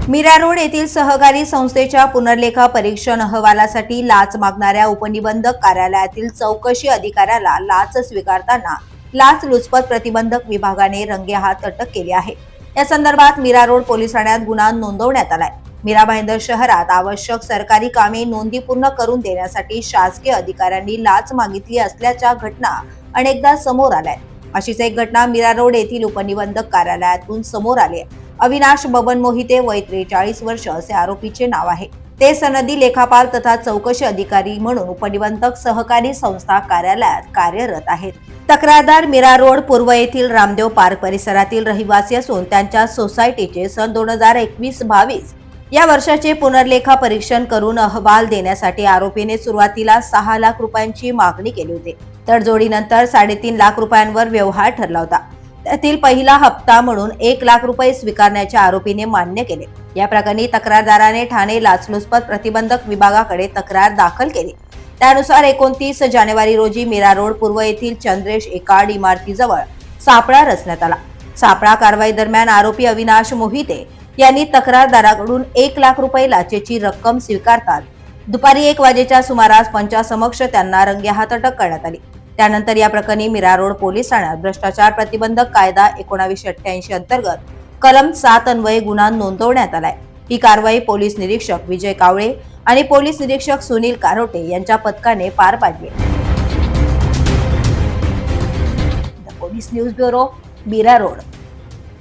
Mira road येथील सहकारी संस्थेच्या पुनर्लेखा परीक्षण अहवालासाठी लाच मागणाऱ्या उपनिबंधक कार्यालयातील चौकशी अधिकाऱ्याला लाच स्वीकारताना लाचलुचपत प्रतिबंधक विभागाने रंगेहात अटक केली आहे। या संदर्भात मीरा रोड पोलीस ठाण्यात गुन्हा नोंदवण्यात आलाय। मीरा भाईंदर शहरात आवश्यक सरकारी कामे नोंदी पूर्ण करून देण्यासाठी शासकीय अधिकाऱ्यांनी लाच मागितली असल्याच्या घटना अनेकदा समोर आल्या। अशीच एक घटना मीरा रोड येथील उपनिबंधक कार्यालयातून समोर आली आहे। अविनाश बबन मोहिते वय 43 वर्ष असे आरोपीचे नाव आहे। ते सनदी लेखापाल तथा चौकशी अधिकारी म्हणून उपनिबंधक सहकारी संस्था कार्यालयात कार्यरत आहेत। तक्रारदार मीरा रोड पूर्व येथील रामदेव पार्क परिसरातील रहिवासी असून त्यांच्या सोसायटीचे सन 2021-22 या वर्षाचे पुनर्लेखा परीक्षण करून अहवाल देण्यासाठी आरोपीने सुरुवातीला 6 लाख रुपयांची मागणी केली होती। तडजोडीनंतर 3.5 लाख रुपयांवर व्यवहार ठरला होता। त्यातील पहिला हप्ता म्हणून 1 लाख रुपये स्वीकारण्याचे आरोपीने मान्य केले। या प्रकरणी तक्रारदाराने ठाणे लाचलुचपत प्रतिबंधक विभागाकडे तक्रार दाखल केली। त्यानुसार 29 जानेवारी रोजी मीरा रोड पूर्व येथील चंद्रेश एकाड इमारतीजवळ सापळा रचण्यात आला। सापळा कारवाई दरम्यान आरोपी अविनाश मोहिते यांनी तक्रारदाराकडून 1 लाख रुपये लाचेची रक्कम स्वीकारतात दुपारी 1 वाजेच्या सुमारास पंचासमक्ष त्यांना रंगेहात अटक करण्यात आली। त्यानंतर या प्रकरणी मीरा रोड पोलीस ठाण्यात भ्रष्टाचार प्रतिबंधक कायदा 1988 अंतर्गत कलम 7 अन्वये गुन्हा नोंदवण्यात आलाय। ही कारवाई पोलीस निरीक्षक विजय कावळे आणि पोलीस निरीक्षक सुनील कारोटे यांच्या पथकाने पार पाडली। The police news bureau, Mira road.